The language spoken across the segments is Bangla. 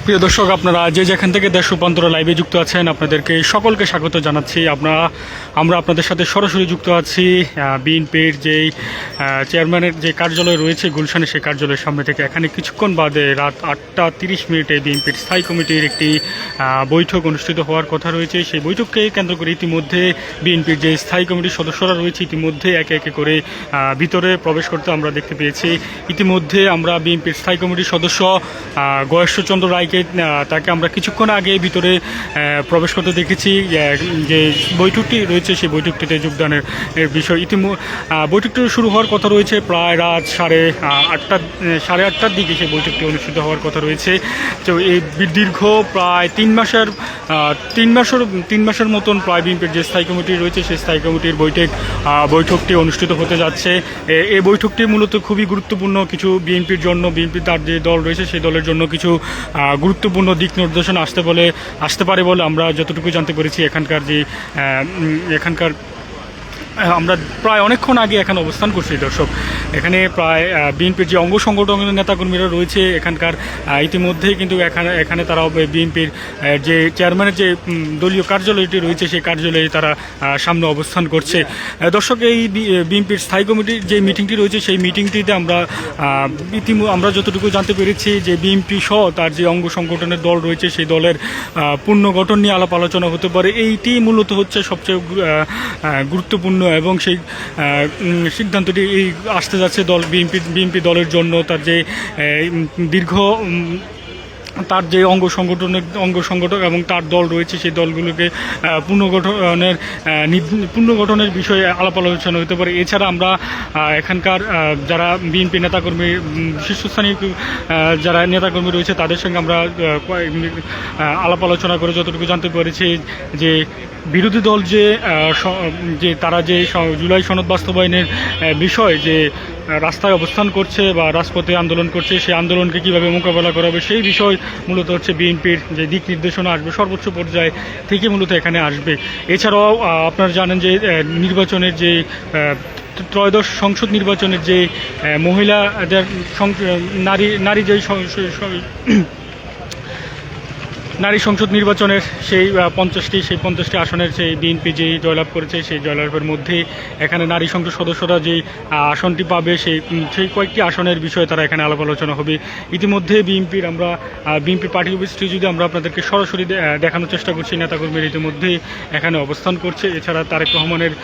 প্রিয় দর্শক, আপনারা যে যেখান থেকে দেশ রূপান্তর লাইভে যুক্ত আছেন আপনাদেরকে সকলকে স্বাগত জানাচ্ছি। আমরা আপনাদের সাথে সরাসরি যুক্ত আছি বিএনপির যেই চেয়ারম্যানের যে কার্যালয় রয়েছে গুলশানে, সেই কার্যালয়ের সামনে থেকে। এখানে কিছুক্ষণ বাদে রাত 8:30 বিএনপির স্থায়ী কমিটির একটি বৈঠক অনুষ্ঠিত হওয়ার কথা রয়েছে। সেই বৈঠককে কেন্দ্র করে ইতিমধ্যে বিএনপির যে স্থায়ী কমিটির সদস্যরা রয়েছে ইতিমধ্যে একে একে করে ভিতরে প্রবেশ করতে আমরা দেখতে পেয়েছি। ইতিমধ্যে আমরা বিএনপির স্থায়ী কমিটির সদস্য গয়েশ্বরচন্দ্র রায়কে তাকে আমরা কিছুক্ষণ আগে ভিতরে প্রবেশ করতে দেখেছি। যে বৈঠকটি রয়েছে সেই বৈঠকটিতে যোগদানের বিষয় বৈঠকটি শুরু হওয়ার কথা রয়েছে প্রায় রাত সাড়ে আটটার দিকে সেই বৈঠকটি অনুষ্ঠিত হওয়ার কথা রয়েছে। তো এই দীর্ঘ প্রায় তিন মাসের মতন প্রায় বিএনপির যে স্থায়ী কমিটি রয়েছে সেই স্থায়ী কমিটির বৈঠকটি অনুষ্ঠিত হতে যাচ্ছে। এই বৈঠকটি মূলত খুবই গুরুত্বপূর্ণ কিছু বিএনপির জন্য, বিএনপির তার যে দল রয়েছে সেই দলের জন্য কিছু গুরুত্বপূর্ণ দিক নির্দেশনা আসতে পারে বলে আমরা যতটুকু জানতে পেরেছি। এখানকার আমরা প্রায় অনেকক্ষণ আগে এখানে অবস্থান করছি দর্শক। এখানে প্রায় বিএনপির যে অঙ্গ সংগঠনের নেতাকর্মীরা রয়েছে এখানকার ইতিমধ্যেই কিন্তু এখানে তারা বিএনপির যে চেয়ারম্যানের যে দলীয় কার্যালয়টি রয়েছে সেই কার্যালয়ে তারা সামনে অবস্থান করছে। দর্শক, এই বিএনপির স্থায়ী কমিটির যে মিটিংটি রয়েছে সেই মিটিংটিতে আমরা যতটুকু জানতে পেরেছি যে বিএনপি সহ তার যে অঙ্গ সংগঠনের দল রয়েছে সেই দলের পুনর্গঠন নিয়ে আলাপ আলোচনা হতে পারে। এইটি মূলত হচ্ছে সবচেয়ে গুরুত্বপূর্ণ এবং সেই সিদ্ধান্তটি আসতে যাচ্ছে বিএনপি দলের জন্য। তার যে দীর্ঘ তার যে অঙ্গ সংগঠক এবং তার দল রয়েছে সেই দলগুলোকে পুনর্গঠনের বিষয়ে আলাপ আলোচনা হতে পারে। এছাড়া আমরা এখানকার যারা বিএনপি নেতাকর্মী, শীর্ষস্থানীয় যারা নেতাকর্মী রয়েছে তাদের সঙ্গে আমরা আলাপ আলোচনা করে যতটুকু জানতে পেরেছি যে বিরোধী দল যে তারা যে জুলাই সনদ বাস্তবায়নের বিষয় যে রাস্তায় অবস্থান করছে বা রাজপথে আন্দোলন করছে, সেই আন্দোলনকে কীভাবে মোকাবেলা করা হবে সেই বিষয় মূলত হচ্ছে বিএনপির যে দিক নির্দেশনা আসবে সর্বোচ্চ পর্যায়ে থেকে মূলত এখানে আসবে। এছাড়াও আপনারা জানেন যে নির্বাচনের যে ত্রয়োদশ সংসদ নির্বাচনের যে মহিলাদের নারী সংসদ নির্বাচনের সেই 50টি আসনের সেই বিএনপি যেই জয়লাভ করেছে সেই জয়লাভের মধ্যে এখানে নারী সংসদ সদস্যরা যেই আসনটি পাবে সেই কয়েকটি আসনের বিষয়ে তারা এখানে আলাপ আলোচনা হবে। ইতিমধ্যে বিএনপি পার্টি অফিসটি যদি আমরা আপনাদেরকে সরাসরি দেখানোর চেষ্টা করছি, নেতাকর্মীরা ইতিমধ্যে এখানে অবস্থান করছে। এছাড়া তারেক রহমানের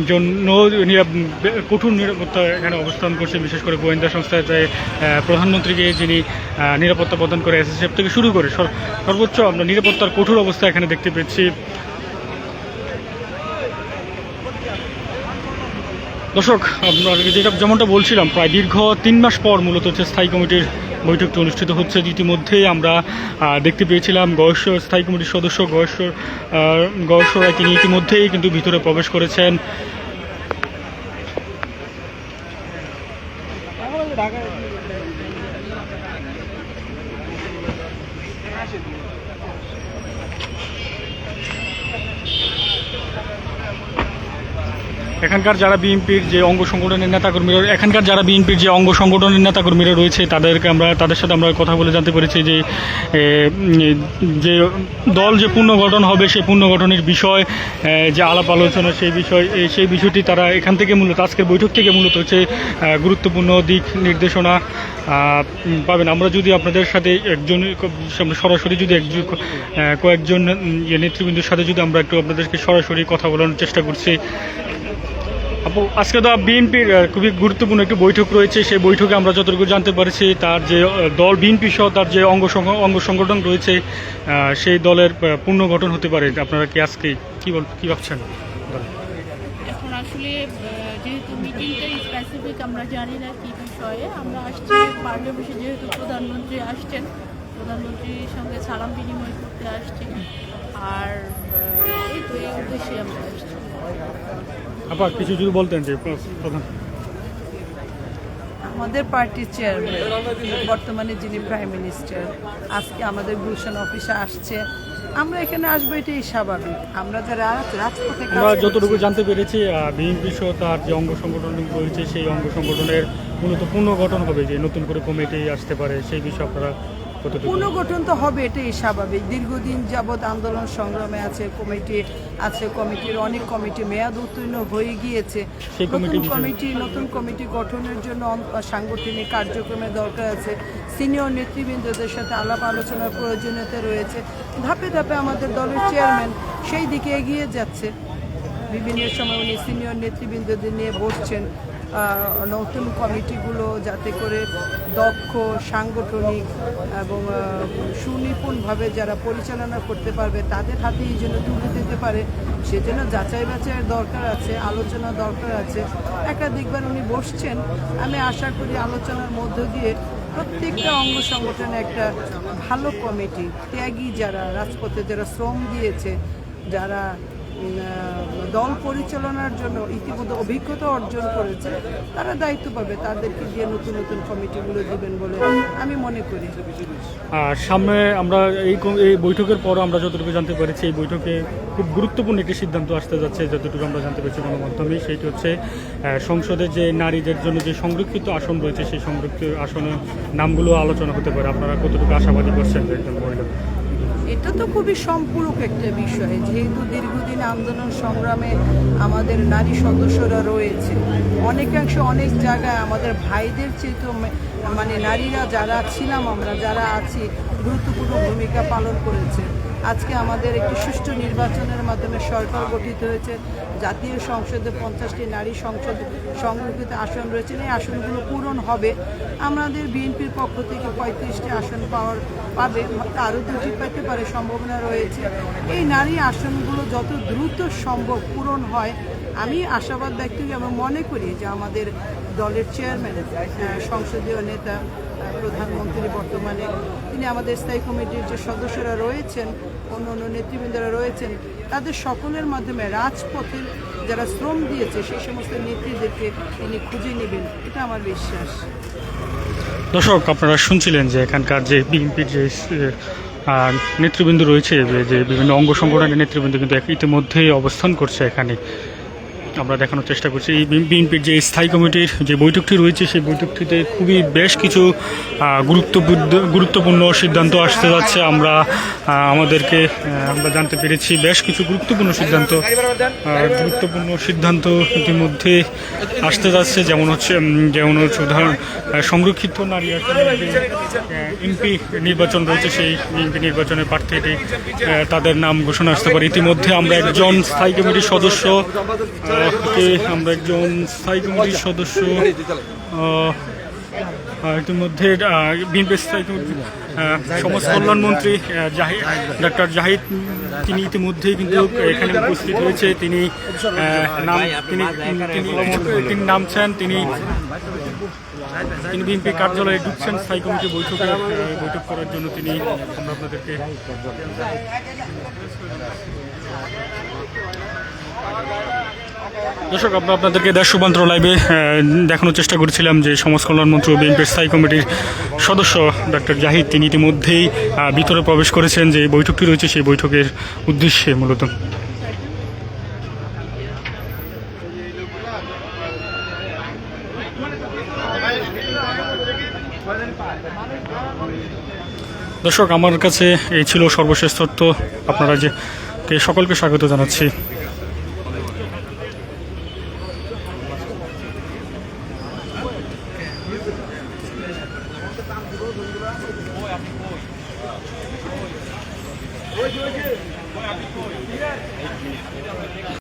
জন্য কঠোর নিরাপত্তা এখানে অবস্থান করছে, বিশেষ করে গোয়েন্দা সংস্থায় প্রধানমন্ত্রীকে যিনি নিরাপত্তা প্রদান করে এসএসএফ থেকে শুরু করে সর্বোচ্চ আমরা নিরাপত্তার কঠোর অবস্থা এখানে দেখতে পেয়েছি। দর্শক, যেমনটা বলছিলাম, প্রায় দীর্ঘ 3 মাস পর মূলত হচ্ছে স্থায়ী কমিটির বৈঠকটি অনুষ্ঠিত হচ্ছে। ইতিমধ্যেই আমরা দেখতে পেয়েছিলাম স্থায়ী কমিটির সদস্য গয়েশ্বর রায় তিনি ইতিমধ্যেই কিন্তু ভিতরে প্রবেশ করেছেন। এখানকার যারা বিএনপির যে অঙ্গ সংগঠনের নেতাকর্মীরা রয়েছে তাদের সাথে আমরা কথা বলে জানতে পেরেছি যে দল যে পুনর্গঠন হবে সেই পুনর্গঠনের বিষয় যে আলাপ আলোচনা সেই বিষয়টি তারা এখান থেকে মূলত আজকের বৈঠক থেকে মূলত হচ্ছে গুরুত্বপূর্ণ দিক নির্দেশনা পাবেন। আমরা যদি আপনাদের সাথে সরাসরি যদি কয়েকজন নেতৃবৃন্দের সাথে যদি আমরা একটু আপনাদেরকে সরাসরি কথা বলানোর চেষ্টা করছি। আজকে তো বিএনপির খুবই গুরুত্বপূর্ণ একটি বৈঠক রয়েছে। সেই বৈঠকে আমরা যতটুকু জানতে পারছি তার যে দল বিএনপি সহ তার যে অঙ্গ সংগঠন রয়েছে সেই দলের পুনর্গঠন হতে পারে। আপনারা কি আজকে কি ভাবছেন? এখন আসলে যেহেতু মিটিংটা স্পেসিফিক আমরা জানি না কি বিষয়ে, আমরা আসছি পার্লে বসে, যেহেতু প্রধানমন্ত্রী আসছেন, প্রধানমন্ত্রীর সঙ্গে সালাম বিনিময় করতে আসছি, আর এই উদ্দেশ্যে আমরা আসছি। আপা কিছু যদি বলতেন যে আমাদের পার্টির চেয়ারম্যান বর্তমানে যিনি প্রাইম মিনিস্টার আজকে আমাদের গুলশান অফিসে আসছে, আমরা এখানে আসবো, এটাই স্বাভাবিক। আমরা যারা রাজপথে আমরা যতটুকু জানতে পেরেছি বিএনপি সহ তার যে অঙ্গ সংগঠন রয়েছে সেই অঙ্গ সংগঠনের মূলত পুনর্গঠন হবে, যে নতুন করে কমিটি আসতে পারে সেই বিষয়ে আপনারা কতটুকু? পুনর্গঠন তো হবে, এটাই স্বাভাবিক। দীর্ঘদিন যাবৎ আন্দোলন সংগ্রামে আছে, কমিটি আছে, কমিটির অনেক কমিটি মেয়াদ উত্তীর্ণ হয়ে গিয়েছে। সেই নতুন কমিটি গঠনের জন্য সাংগঠনিক কার্যক্রমের দরকার আছে। সিনিয়র নেতৃবৃন্দদের সাথে আলাপ আলোচনার প্রয়োজনীয়তা রয়েছে। ধাপে ধাপে আমাদের দলের চেয়ারম্যান সেই দিকে এগিয়ে যাচ্ছে। বিভিন্ন সময় উনি সিনিয়র নেতৃবৃন্দদের নিয়ে বসছেন। নতুন কমিটিগুলো যাতে করে দক্ষ, সাংগঠনিক এবং সুনিপুণভাবে যারা পরিচালনা করতে পারবে তাদের হাতেই যেন তুলে দিতে পারে, সেজন্য যাচাই বাছাইয়ের দরকার আছে, আলোচনা দরকার আছে। একাধিকবার উনি বসছেন। আমি আশা করি আলোচনার মধ্য দিয়ে প্রত্যেকটা অঙ্গ সংগঠনে একটা ভালো কমিটি, ত্যাগী যারা রাজপথে যারা শ্রম দিয়েছে, যারা দল পরিচালনার জন্য ইতিমধ্যে অভিজ্ঞতা অর্জন করেছে, তারা দায়িত্ব পাবে। তাদেরকে দিয়ে নতুন নতুন কমিটিগুলো দিবেন বলে আমি মনে করি। আর সামনে আমরা এই বৈঠকের পর আমরা যতটুকু জানতে পেরেছি, এই বৈঠকে খুব গুরুত্বপূর্ণ একটি সিদ্ধান্ত আসতে যাচ্ছে, যতটুকু আমরা জানতে পেরেছি গণমাধ্যমে। সেইটি হচ্ছে সংসদে যে নারীদের জন্য যে সংরক্ষিত আসন রয়েছে, সেই সংরক্ষিত আসনের নামগুলো আলোচনা হতে পারে। আপনারা কতটুকু আশাবাদী করছেন যে একজন মহিলা? এটা তো খুবই সম্পূরক একটা বিষয়, যেহেতু দীর্ঘদিন আন্দোলন সংগ্রামে আমাদের নারী সদস্যরা রয়েছে। অনেকাংশে অনেক জায়গায় আমাদের ভাইদের চেয়ে মানে নারীরা যারা ছিলাম, আমরা যারা আছি, গুরুত্বপূর্ণ ভূমিকা পালন করেছে। আজকে আমাদের একটি সুষ্ঠু নির্বাচনের মাধ্যমে সরকার গঠিত হয়েছে। জাতীয় সংসদে 50টি নারী সংসদ সংরক্ষিত আসন রয়েছে। এই আসনগুলো পূরণ হবে। আমাদের বিএনপির পক্ষ থেকে 35টি আসন পাবে, আরও 2টি পেতে পারে, সম্ভাবনা রয়েছে। এই নারী আসনগুলো যত দ্রুত সম্ভব পূরণ হয়, আমি আশাবাদ ব্যক্ত করি এবং মনে করি যে আমাদের দলের চেয়ারম্যান, সংসদীয় নেতা, প্রধানমন্ত্রী বর্তমানে, তিনি আমাদের স্থায়ী কমিটির যে সদস্যরা রয়েছেন, অন্য অন্য নেতৃবৃন্দরা রয়েছেন, তাদের সকলের মাধ্যমে রাজপথের যারা শ্রম দিয়েছে সেই সমস্ত নেত্রীদেরকে তিনি খুঁজে নেবেন, এটা আমার বিশ্বাস। দর্শক, আপনারা শুনছিলেন যে এখানকার যে বিএনপির যে নেতৃবৃন্দ রয়েছে, যে বিভিন্ন অঙ্গ সংগঠনের নেতৃবৃন্দ কিন্তু ইতিমধ্যেই অবস্থান করছে এখানে। আমরা দেখানোর চেষ্টা করছি এই বিএনপির যে স্থায়ী কমিটির যে বৈঠকটি রয়েছে, সেই বৈঠকটিতে খুবই বেশ কিছু গুরুত্বপূর্ণ সিদ্ধান্ত আসতে যাচ্ছে। আমরা জানতে পেরেছি বেশ কিছু গুরুত্বপূর্ণ সিদ্ধান্ত ইতিমধ্যে আসতে যাচ্ছে। যেমন হচ্ছে উদাহরণ, সংরক্ষিত নারী আসনের যে এমপি নির্বাচন রয়েছে, সেই এমপি নির্বাচনের প্রার্থীটি তাদের নাম ঘোষণা আসতে পারে। ইতিমধ্যে আমরা একজন স্থায়ী কমিটির সদস্য ইতিমধ্যে বিএনপি স্থায়ী কমিটির সমাজ কল্যাণ মন্ত্রী ডক্টর জাহিদ, তিনি ইতিমধ্যেই কিন্তু এখানে উপস্থিত হয়েছে। তিনি নামছেন, তিনি বিএনপি কার্যালয়ে ঢুকছেন স্থায়ী কমিটির বৈঠক করার জন্য। আমরা আপনাদেরকে দর্শক, আমরা আপনাদেরকে দেশ রূপান্তর লাইভে দেখানোর চেষ্টা করছিলাম যে সমাজ কল্যাণ মন্ত্রী ও বিএনপির স্থায়ী কমিটির সদস্য ডক্টর জাহিদ, তিনি ইতিমধ্যেই ভিতরে প্রবেশ করেছেন। যে বৈঠকটি রয়েছে, সেই বৈঠকের উদ্দেশ্যে মূলত দর্শক, আমার কাছে এই ছিল সর্বশেষ তথ্য। আপনারা যে সকলকে স্বাগত জানাচ্ছি।